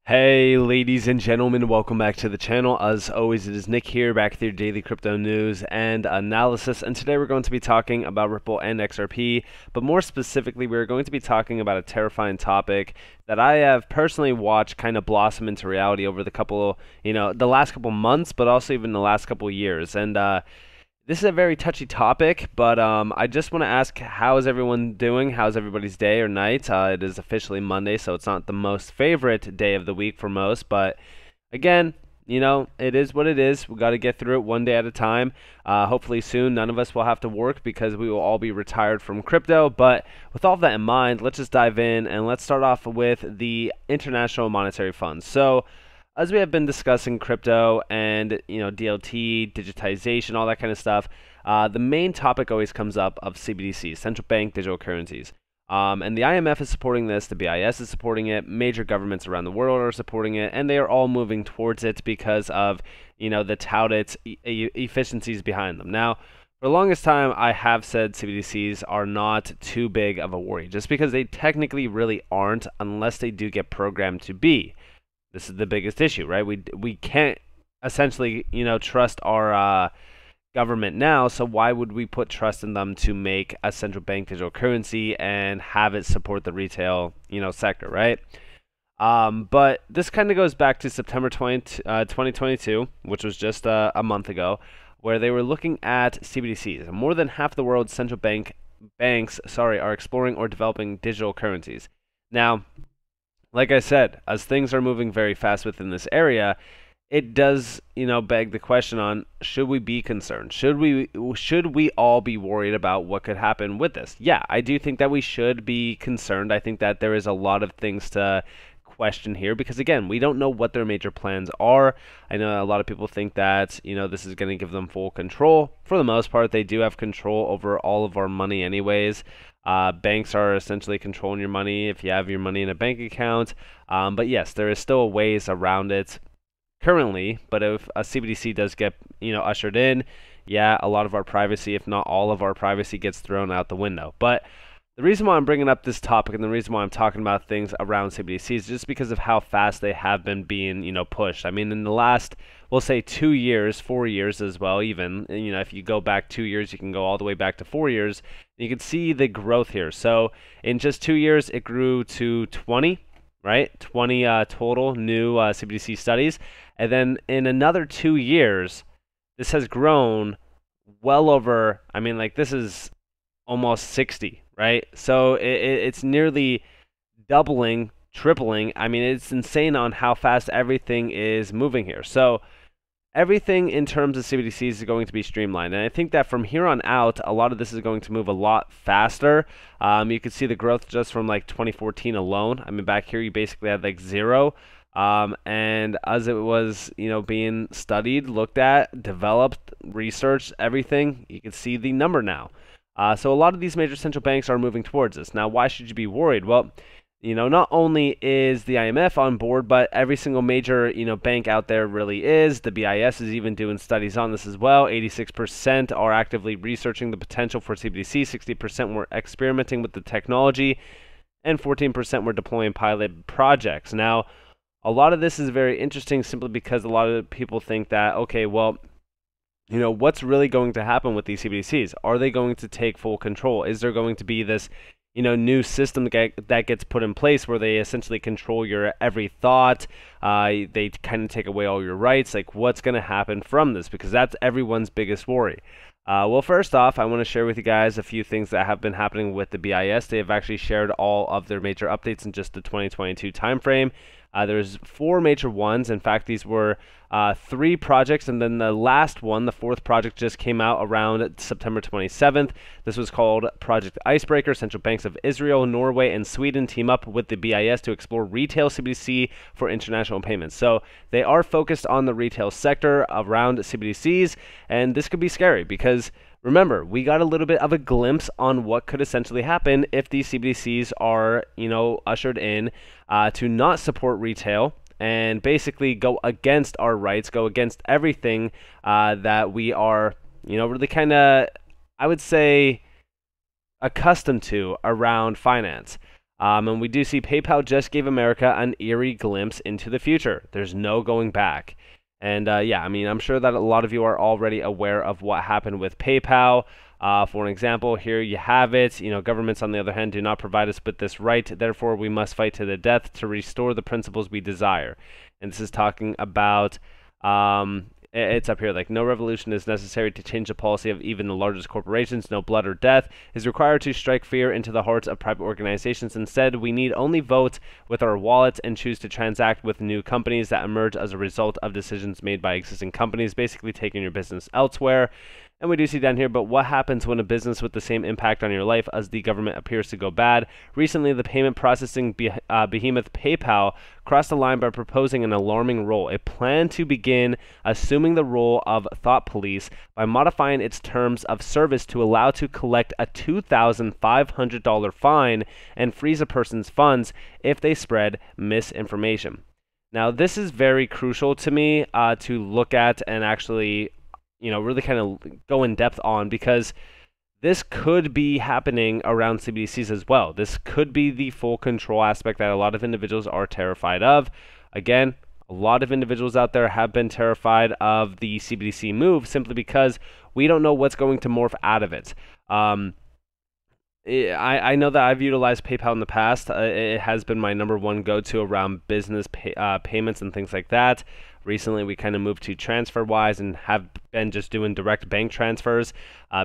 Hey ladies and gentlemen, welcome back to the channel. As always, it is Nick here, back with your daily crypto news and analysis, and today we're going to be talking about Ripple and XRP, but more specifically we're going to be talking about a terrifying topic that I have personally watched kind of blossom into reality over the last couple months, but also even the last couple years. And this is a very touchy topic, but I just want to ask, how is everyone doing? How's everybody's day or night? It is officially Monday, so it's not the most favorite day of the week for most, but again, it is what it is. We got to get through it one day at a time. Hopefully soon none of us will have to work because we will all be retired from crypto. But with all of that in mind, let's just dive in and let's start off with the International Monetary Fund. So as we have been discussing crypto and DLT, digitization, all that kind of stuff, the main topic always comes up of CBDCs, central bank digital currencies. And the IMF is supporting this, the BIS is supporting it, major governments around the world are supporting it, and they are all moving towards it because of the touted efficiencies behind them. Now, for the longest time, I have said CBDCs are not too big of a worry, just because they technically really aren't unless they do get programmed to be. This is the biggest issue, right? We can't essentially, trust our government now, so why would we put trust in them to make a central bank digital currency and have it support the retail, sector, right? But this kind of goes back to September 2022, which was just a month ago, where they were looking at CBDCs. More than half the world's central banks are exploring or developing digital currencies. Now, like I said, as things are moving very fast within this area, it does, beg the question on, should we be concerned? Should we all be worried about what could happen with this? Yeah, I do think that we should be concerned. I think that there is a lot of things to question here because, again, we don't know what their major plans are. I know a lot of people think that, this is going to give them full control. For the most part, they do have control over all of our money anyways. Banks are essentially controlling your money if you have your money in a bank account. But yes, there is still ways around it currently. But if a CBDC does get ushered in, yeah, a lot of our privacy, if not all of our privacy, gets thrown out the window. But the reason why I'm bringing up this topic and the reason why I'm talking about things around CBDCs is just because of how fast they have been being pushed. I mean, in the last, we'll say 2 years, 4 years as well, even, if you go back 2 years, you can go all the way back to 4 years. You can see the growth here. So in just 2 years, it grew to 20, right? 20 total new CBDC studies. And then in another 2 years, this has grown well over, I mean, like, this is almost 60, right? So it's nearly doubling, tripling. I mean, it's insane on how fast everything is moving here. So everything in terms of CBDCs is going to be streamlined. And I think that from here on out, a lot of this is going to move a lot faster. You can see the growth just from like 2014 alone. I mean, back here, you basically had like zero. And as it was, being studied, looked at, developed, researched, everything, you can see the number now. So a lot of these major central banks are moving towards this. Now, why should you be worried? Well, not only is the IMF on board, but every single major, bank out there really is. The BIS is even doing studies on this as well. 86% are actively researching the potential for CBDC. 60% were experimenting with the technology, and 14% were deploying pilot projects. Now, a lot of this is very interesting simply because a lot of people think that, okay, well, what's really going to happen with these CBDCs? Are they going to take full control? Is there going to be this, new system that gets put in place where they essentially control your every thought? They kind of take away all your rights. Like, what's going to happen from this? Because that's everyone's biggest worry. Well, first off, I want to share with you guys a few things that have been happening with the BIS. They have actually shared all of their major updates in just the 2022 timeframe. There's 4 major ones. In fact, these were 3 projects, and then the last one, the 4th project, just came out around September 27th. This was called Project Icebreaker. Central banks of Israel, Norway, and Sweden team up with the BIS to explore retail CBDC for international payments. So they are focused on the retail sector around CBDCs, and this could be scary because remember, we got a little bit of a glimpse on what could essentially happen if these CBDCs are, ushered in to not support retail and basically go against our rights, go against everything that we are, really kind of, I would say, accustomed to around finance. And we do see PayPal just gave America an eerie glimpse into the future. There's no going back. And yeah, I mean, I'm sure that a lot of you are already aware of what happened with PayPal. For an example, here you have it. You know, governments, on the other hand, do not provide us with this right. Therefore, we must fight to the death to restore the principles we desire. And this is talking about, it's up here, like, no revolution is necessary to change the policy of even the largest corporations. No blood or death is required to strike fear into the hearts of private organizations. Instead, we need only vote with our wallets and choose to transact with new companies that emerge as a result of decisions made by existing companies, basically taking your business elsewhere. And we do see down here, but what happens when a business with the same impact on your life as the government appears to go bad? Recently, the payment processing behemoth PayPal crossed the line by proposing an alarming rule. It planned to begin assuming the role of thought police by modifying its terms of service to allow to collect a $2,500 fine and freeze a person's funds if they spread misinformation. Now, this is very crucial to me to look at and actually, you know, really kind of go in depth on, because this could be happening around CBDCs as well. This could be the full control aspect that a lot of individuals are terrified of. Again, a lot of individuals out there have been terrified of the CBDC move simply because we don't know what's going to morph out of it. I know that I've utilized PayPal in the past. It has been my number one go-to around business payments and things like that. Recently, we kind of moved to TransferWise and have been just doing direct bank transfers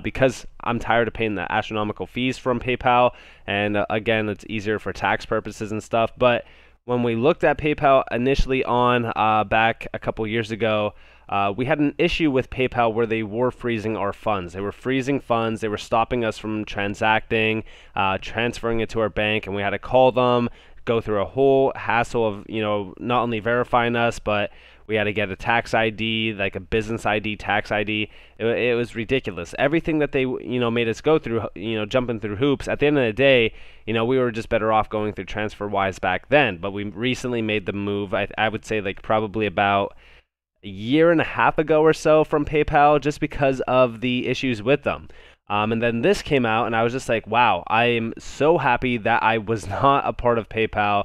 because I'm tired of paying the astronomical fees from PayPal. And again, it's easier for tax purposes and stuff. But when we looked at PayPal initially on back a couple years ago, we had an issue with PayPal where they were freezing our funds. They were freezing funds. They were stopping us from transacting, transferring it to our bank, and we had to call them, go through a whole hassle of, you know, not only verifying us, but we had to get a tax ID, like a business ID, tax ID. It was ridiculous. Everything that they, you know, made us go through, you know, jumping through hoops. At the end of the day, you know, we were just better off going through TransferWise back then. But we recently made the move, I would say, like probably about a year and a half ago or so, from PayPal, just because of the issues with them. And then this came out, and I was just like, wow, I am so happy that I was not a part of PayPal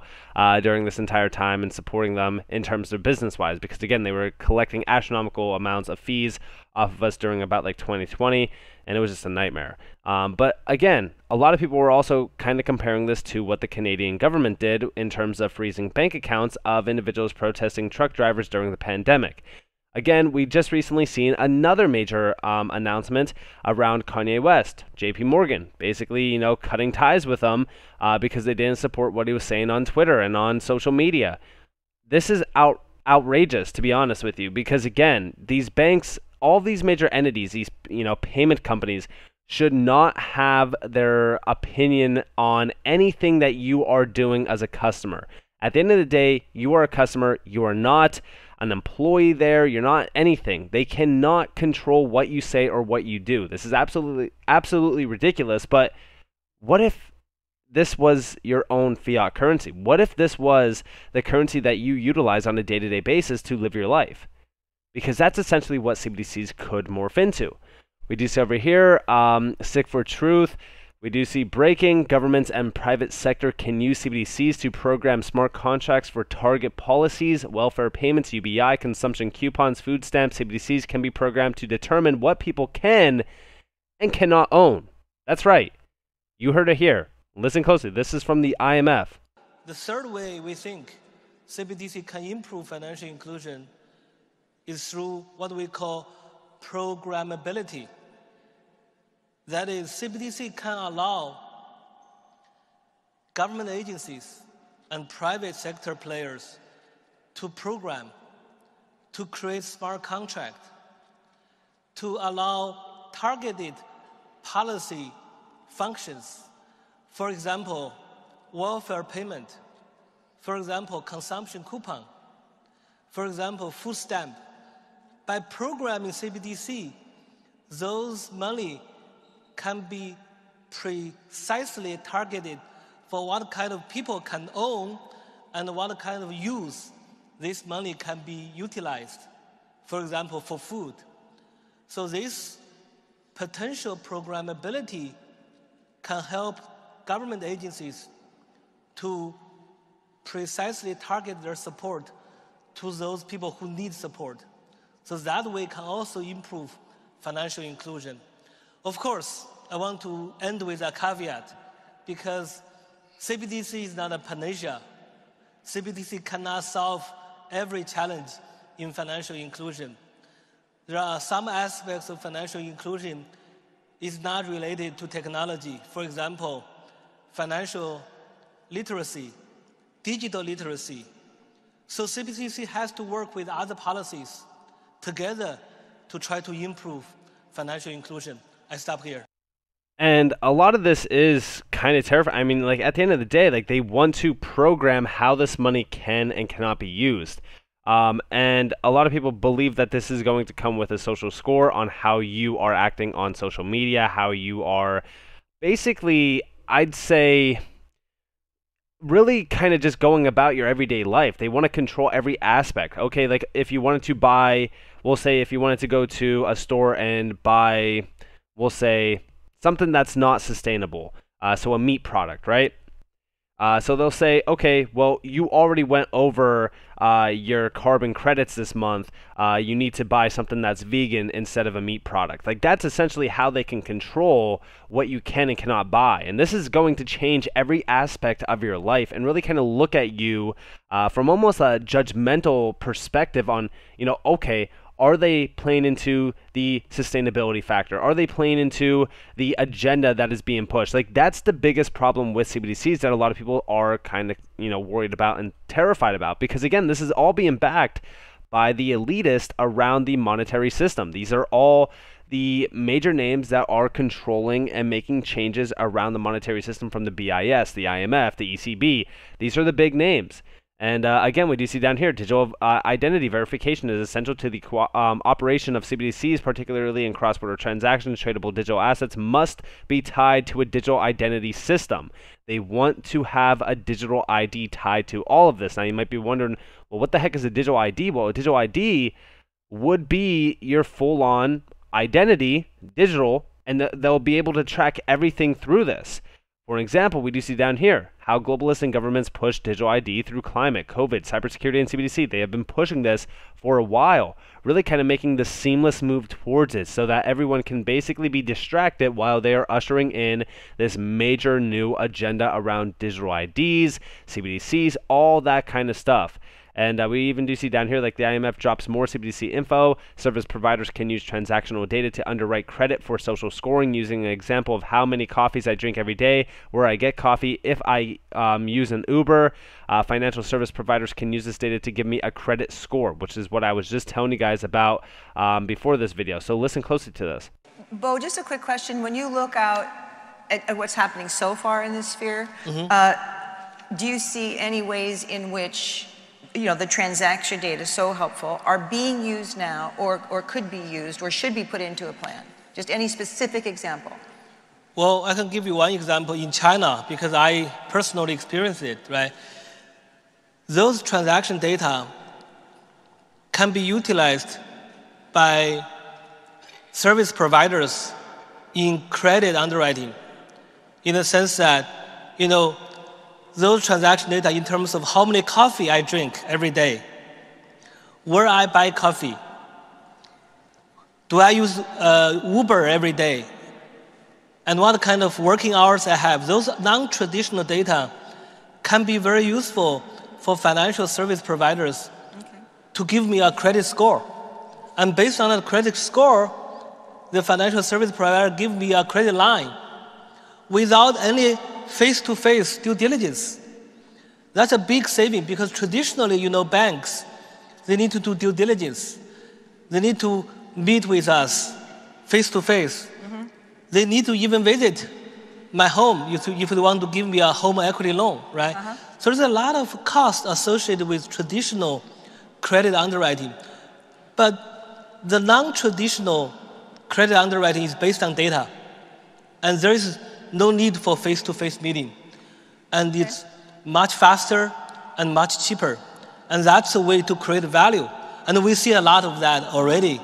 during this entire time and supporting them in terms of business-wise, because again, they were collecting astronomical amounts of fees off of us during about like 2020, and it was just a nightmare. But again, a lot of people were also kind of comparing this to what the Canadian government did in terms of freezing bank accounts of individuals protesting truck drivers during the pandemic. Again, we just recently seen another major announcement around Kanye West, JP Morgan, basically, you know, cutting ties with them because they didn't support what he was saying on Twitter and on social media. This is outrageous, to be honest with you, because again, these banks, all these major entities, these, you know, payment companies, should not have their opinion on anything that you are doing as a customer. At the end of the day, you are a customer. You are not an employee there. You're not anything. They cannot control what you say or what you do. This is absolutely ridiculous. But what if this was your own fiat currency? What if this was the currency that you utilize on a day-to-day basis to live your life? Because that's essentially what CBDCs could morph into. We do see over here, Sick for Truth. We do see breaking. Governments and private sector can use CBDCs to program smart contracts for target policies, welfare payments, UBI, consumption coupons, food stamps. CBDCs can be programmed to determine what people can and cannot own. That's right. You heard it here. Listen closely. This is from the IMF. The third way we think CBDC can improve financial inclusion is through what we call programmability. That is, CBDC can allow government agencies and private sector players to program, to create smart contracts, to allow targeted policy functions. For example, welfare payment. For example, consumption coupon. For example, food stamp. By programming CBDC, those money can be precisely targeted for what kind of people can own and what kind of use this money can be utilized, for example, for food. So this potential programmability can help government agencies to precisely target their support to those people who need support. So that way can also improve financial inclusion. Of course, I want to end with a caveat, because CBDC is not a panacea. CBDC cannot solve every challenge in financial inclusion. There are some aspects of financial inclusion is not related to technology. For example, financial literacy, digital literacy. So CBDC has to work with other policies together to try to improve financial inclusion. I stop here. And a lot of this is kind of terrifying. I mean, like, at the end of the day, like, they want to program how this money can and cannot be used. And a lot of people believe that this is going to come with a social score on how you are acting on social media, how you are basically, I'd say, really kind of just going about your everyday life. They want to control every aspect. Okay, like, if you wanted to buy, we'll say if you wanted to go to a store and buy, we'll say, something that's not sustainable, so a meat product, right? So they'll say, okay, well, you already went over your carbon credits this month. You need to buy something that's vegan instead of a meat product. Like, that's essentially how they can control what you can and cannot buy. And this is going to change every aspect of your life and really kind of look at you from almost a judgmental perspective on, okay, are they playing into the sustainability factor? Are they playing into the agenda that is being pushed? Like, that's the biggest problem with CBDCs that a lot of people are kind of, worried about and terrified about. Because, again, this is all being backed by the elitist around the monetary system. These are all the major names that are controlling and making changes around the monetary system, from the BIS, the IMF, the ECB. These are the big names. And again, we do see down here, digital identity verification is essential to the operation of CBDCs, particularly in cross-border transactions. Tradable digital assets must be tied to a digital identity system. They want to have a digital ID tied to all of this. Now, you might be wondering, well, what the heck is a digital ID? Well, a digital ID would be your full-on identity, digital, and they'll be able to track everything through this. For example, we do see down here how globalists and governments push digital ID through climate, COVID, cybersecurity, and CBDC. They have been pushing this for a while, really kind of making the seamless move towards it so that everyone can basically be distracted while they are ushering in this major new agenda around digital IDs, CBDCs, all that kind of stuff. And we even do see down here, like, the IMF drops more CBDC info. Service providers can use transactional data to underwrite credit for social scoring, using an example of how many coffees I drink every day, where I get coffee. If I use an Uber, financial service providers can use this data to give me a credit score, which is what I was just telling you guys about before this video. So listen closely to this. Bo, just a quick question. When you look out at what's happening so far in this sphere, do you see any ways in which the transaction data, so helpful, are being used now or could be used or should be put into a plan? Just any specific example. Well, I can give you one example in China because I personally experienced it, right? Those transaction data can be utilized by service providers in credit underwriting, in the sense that, those transaction data in terms of how many coffee I drink every day, where I buy coffee, do I use Uber every day, and what kind of working hours I have. Those non-traditional data can be very useful for financial service providers to give me a credit score. And based on that credit score, the financial service provider give me a credit line without any face-to-face due diligence. That's a big saving because traditionally, banks, they need to do due diligence. They need to meet with us face-to-face. They need to even visit my home if they want to give me a home equity loan, right? So there's a lot of cost associated with traditional credit underwriting. But the non-traditional credit underwriting is based on data. And there is no need for face-to-face meeting. And it's much faster and much cheaper. And that's a way to create value. And we see a lot of that already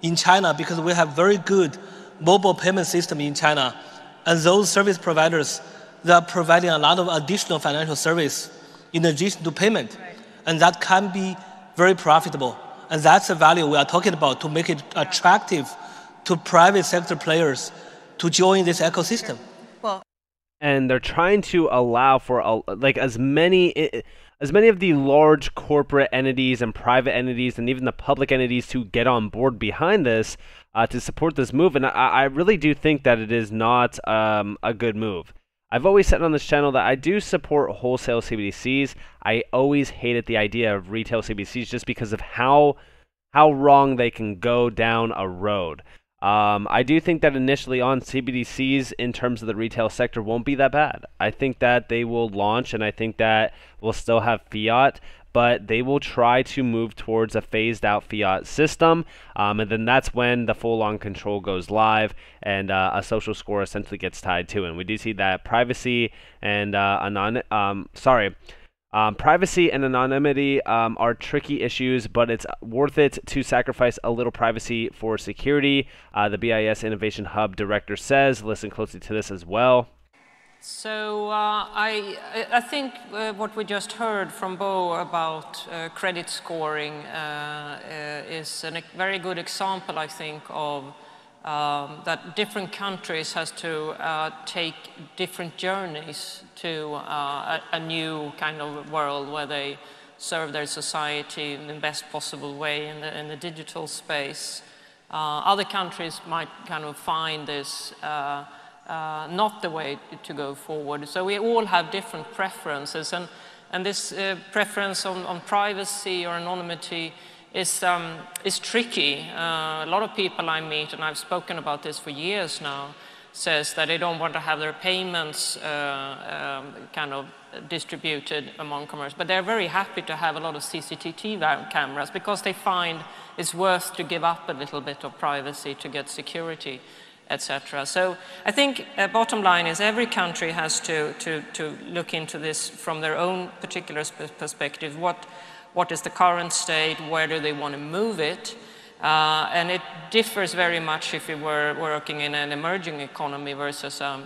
in China because we have very good mobile payment system in China. And those service providers they are providing a lot of additional financial service in addition to payment. Right. And that can be very profitable. And that's the value we are talking about to make it attractive to private sector players to join this ecosystem. Well, and they're trying to allow for like as many of the large corporate entities and private entities and even the public entities to get on board behind this to support this move. And I really do think that it is not a good move. I've always said on this channel that I do support wholesale CBDCs. I always hated the idea of retail CBDCs just because of how wrong they can go down a road. I do think that initially on CBDCs in terms of the retail sector won't be that bad. I think that they will launch and I think that we'll still have fiat, but they will try to move towards a phased out fiat system. And then that's when the full on control goes live and a social score essentially gets tied to it. And we do see that privacy and privacy and anonymity are tricky issues, but it's worth it to sacrifice a little privacy for security. The BIS Innovation Hub director says, listen closely to this as well. So I think what we just heard from Bo about credit scoring is a very good example, I think, of that different countries has to take different journeys to a new kind of world where they serve their society in the best possible way in the digital space. Other countries might kind of find this not the way to go forward. So we all have different preferences, and this preference on privacy or anonymity is tricky. A lot of people I meet, and I've spoken about this for years now, says that they don't want to have their payments kind of distributed among commerce, but they're very happy to have a lot of CCTV cameras because they find it's worth to give up a little bit of privacy to get security, etc. So I think bottom line is every country has to look into this from their own particular perspective. What is the current state? Where do they want to move it? And it differs very much if you were working in an emerging economy versus an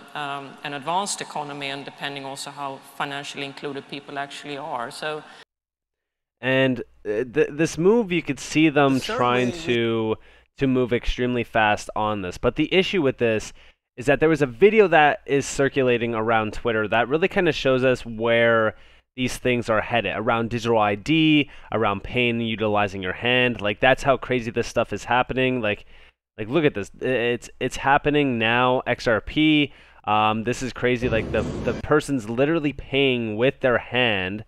advanced economy, and depending also how financially included people actually are. So, and this move, you could see them trying to move extremely fast on this. But the issue with this is that there was a video that is circulating around Twitter that really kind of shows us where these things are headed, around digital ID, around paying utilizing your hand. Like, that's how crazy this stuff is happening. Like look at this. It's happening now. XRP. This is crazy. Like the person's literally paying with their hand.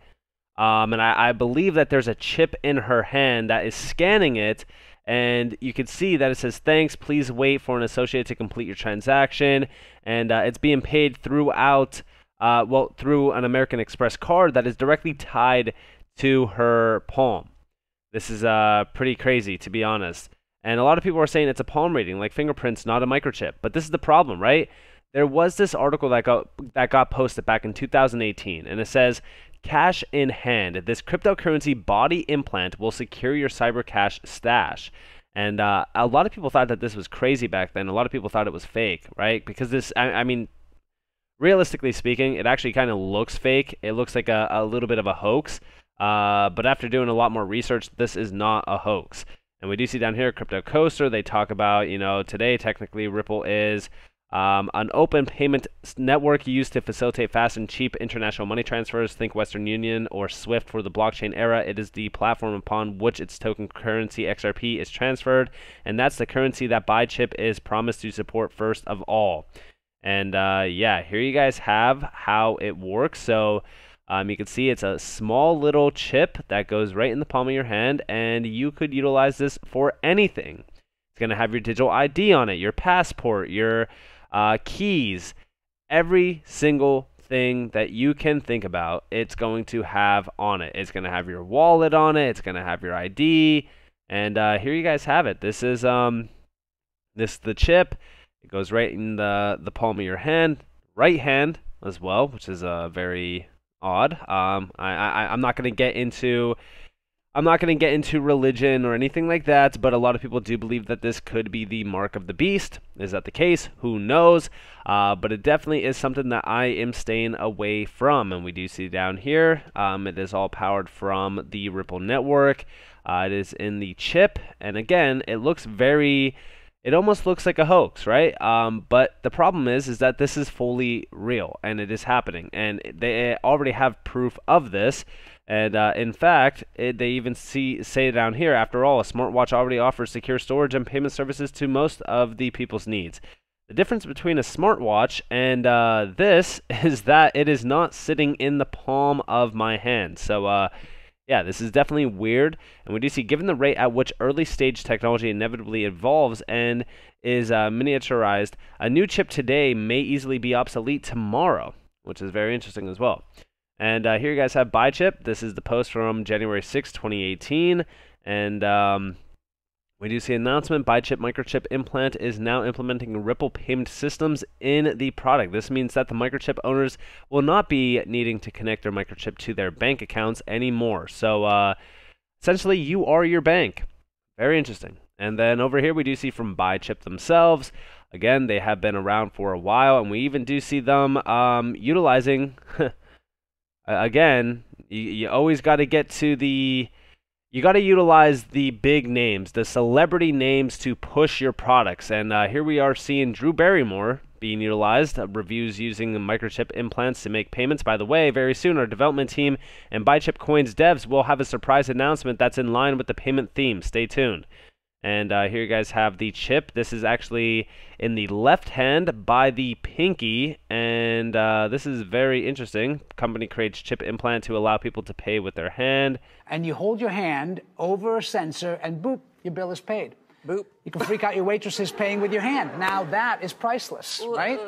And I believe that there's a chip in her hand that is scanning it, and you can see that it says, thanks, please wait for an associate to complete your transaction. And it's being paid throughout through an American Express card that is directly tied to her palm. This is pretty crazy, to be honest. And a lot of people are saying it's a palm reading, like fingerprints, not a microchip. But this is the problem, right? There was this article that got posted back in 2018, and it says, cash in hand, this cryptocurrency body implant will secure your cyber cash stash. And a lot of people thought that this was crazy back then. A lot of people thought it was fake, right? Because this, I mean, realistically speaking, it actually kind of looks fake. It looks like a little bit of a hoax. But after doing a lot more research, this is not a hoax. And we do see down here, Crypto Coaster, they talk about, today technically Ripple is an open payment network used to facilitate fast and cheap international money transfers. Think Western Union or SWIFT for the blockchain era. It is the platform upon which its token currency XRP is transferred, and that's the currency that BuyChip is promised to support first of all. And yeah, here you guys have how it works. So you can see it's a small little chip that goes right in the palm of your hand, and you could utilize this for anything. It's going to have your digital ID on it, your passport, your keys, every single thing that you can think about, it's going to have on it. It's going to have your wallet on it. It's going to have your ID. And here you guys have it. This is the chip. It goes right in the palm of your hand, right hand as well, which is very odd. I'm not going to get into I'm not going to get into religion or anything like that, but a lot of people do believe that this could be the mark of the beast. Is that the case? Who knows? But it definitely is something that I am staying away from. And we do see down here, it is all powered from the Ripple network. It is in the chip. And again, it looks it almost looks like a hoax, right? But the problem is that this is fully real and it is happening. And they already have proof of this. And in fact, they even say down here, after all, a smartwatch already offers secure storage and payment services to most of the people's needs. The difference between a smartwatch and this is that it is not sitting in the palm of my hand. So yeah, this is definitely weird. And we do see, given the rate at which early stage technology inevitably evolves and is miniaturized, a new chip today may easily be obsolete tomorrow, which is very interesting as well. And here you guys have Buy Chip. This is the post from January 6, 2018. And we do see an announcement. Buy Chip microchip implant is now implementing Ripple payment systems in the product. This means that the microchip owners will not be needing to connect their microchip to their bank accounts anymore. So essentially, you are your bank. Very interesting. And then over here, we do see from Buy Chip themselves. Again, they have been around for a while, and we even do see them utilizing... Again, you always got to get to you got to utilize the big names, the celebrity names to push your products. And here we are seeing Drew Barrymore being utilized, reviews using microchip implants to make payments. By the way, very soon our development team and Buy Chip Coins devs will have a surprise announcement that's in line with the payment theme. Stay tuned. And here you guys have the chip. This is actually in the left hand by the pinky, and this is very interesting. Company creates chip implant to allow people to pay with their hand. And you hold your hand over a sensor, and boop, your bill is paid. Boop. You can freak out your waitresses paying with your hand. Now that is priceless, right?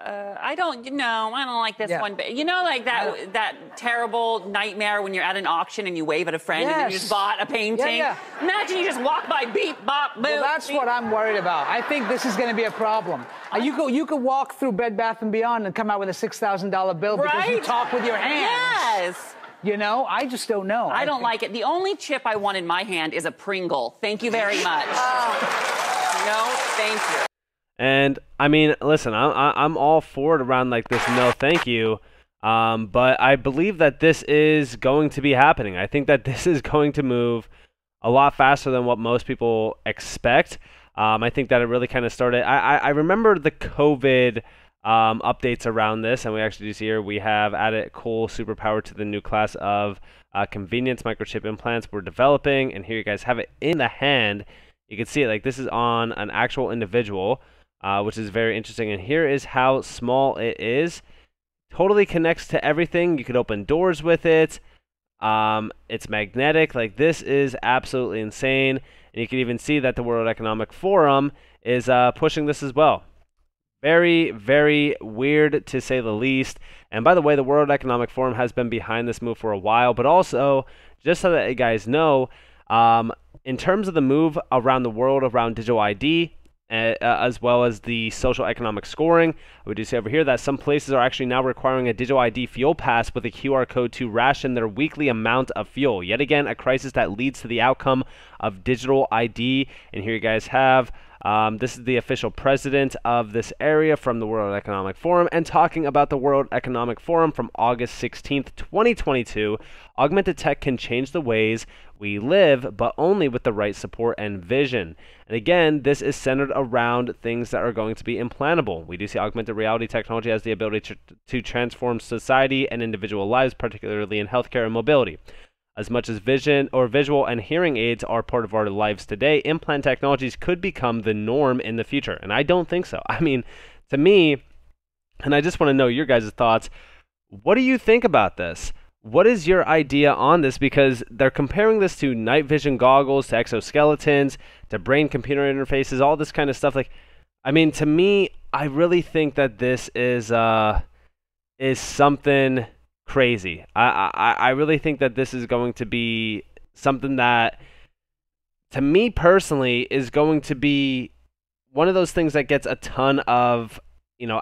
I don't like this one. But you know, like that terrible nightmare when you're at an auction and you wave at a friend and then you just bought a painting. Yeah. Imagine you just walk by, beep, bop, boop. Well, that's what I'm worried about. I think this is going to be a problem. You could walk through Bed Bath & Beyond and come out with a $6,000 bill because you talk with your hands. Yes. You know, I just don't know. I don't like it. The only chip I want in my hand is a Pringle. Thank you very much. No, thank you. And I mean, listen, I'm all for it around like this. No, thank you. But I believe that this is going to be happening. I think that this is going to move a lot faster than what most people expect. I think that it really kind of started. I remember the COVID updates around this, and we actually do see here we have added cool superpower to the new class of convenience microchip implants we're developing. And here you guys have it in the hand. You can see it like this is on an actual individual, which is very interesting. And here is how small it is. Totally connects to everything. You could open doors with it. It's magnetic. Like, this is absolutely insane. And you can even see that the World Economic Forum is pushing this as well. Very, very weird, to say the least. And by the way, the World Economic Forum has been behind this move for a while. But also, just so that you guys know, in terms of the move around the world around digital ID, as well as the social economic scoring, we do see over here that some places are actually now requiring a digital ID fuel pass with a QR code to ration their weekly amount of fuel. Yet again, a crisis that leads to the outcome of digital ID. And here you guys have... this is the official president of this area from the World Economic Forum, and talking about the World Economic Forum from August 16th, 2022. Augmented tech can change the ways we live, but only with the right support and vision. And again, this is centered around things that are going to be implantable. We do see augmented reality technology has the ability to transform society and individual lives, particularly in healthcare and mobility. As much as vision or visual and hearing aids are part of our lives today, implant technologies could become the norm in the future. And I don't think so. I mean, to me, and I just want to know your guys' thoughts, what do you think about this? What is your idea on this? Because they're comparing this to night vision goggles, to exoskeletons, to brain-computer interfaces, all this kind of stuff. Like, I mean, to me, I really think that this is something crazy. I really think that this is going to be something that, to me personally, is going to be one of those things that gets a ton of,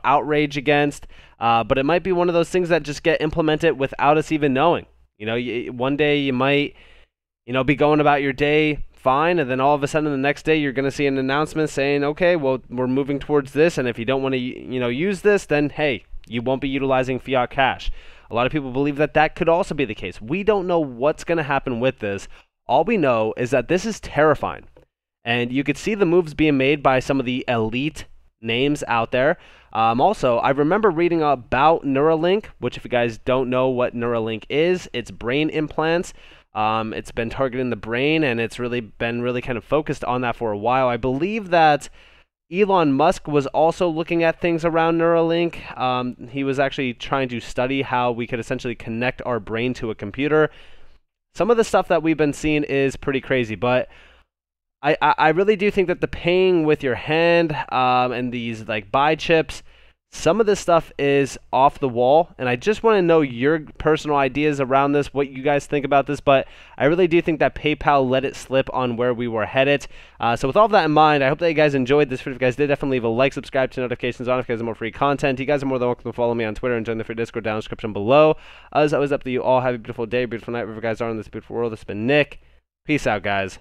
outrage against, but it might be one of those things that just get implemented without us even knowing. One day you might, be going about your day fine, and then all of a sudden the next day you're going to see an announcement saying, okay, well, we're moving towards this, and if you don't want to use this, then hey, you won't be utilizing fiat cash. A lot of people believe that that could also be the case. We don't know what's going to happen with this. All we know is that this is terrifying, and you could see the moves being made by some of the elite names out there. Also, I remember reading about Neuralink, which if you guys don't know what Neuralink is, it's brain implants. It's been targeting the brain, and it's been kind of focused on that for a while. I believe that Elon Musk was also looking at things around Neuralink. He was actually trying to study how we could essentially connect our brain to a computer. Some of the stuff that we've been seeing is pretty crazy, but I really do think that the paying with your hand and these like buy chips, some of this stuff is off the wall, and I just want to know your personal ideas around this, what you guys think about this, but I really do think that PayPal let it slip on where we were headed. So with all of that in mind, I hope that you guys enjoyed this video. If you guys did, definitely leave a like, subscribe to notifications on if you guys have more free content. You guys are more than welcome to follow me on Twitter and join the free Discord down in the description below. As always, up to you all. Have a beautiful day, beautiful night, wherever you guys are in this beautiful world. This has been Nick. Peace out, guys.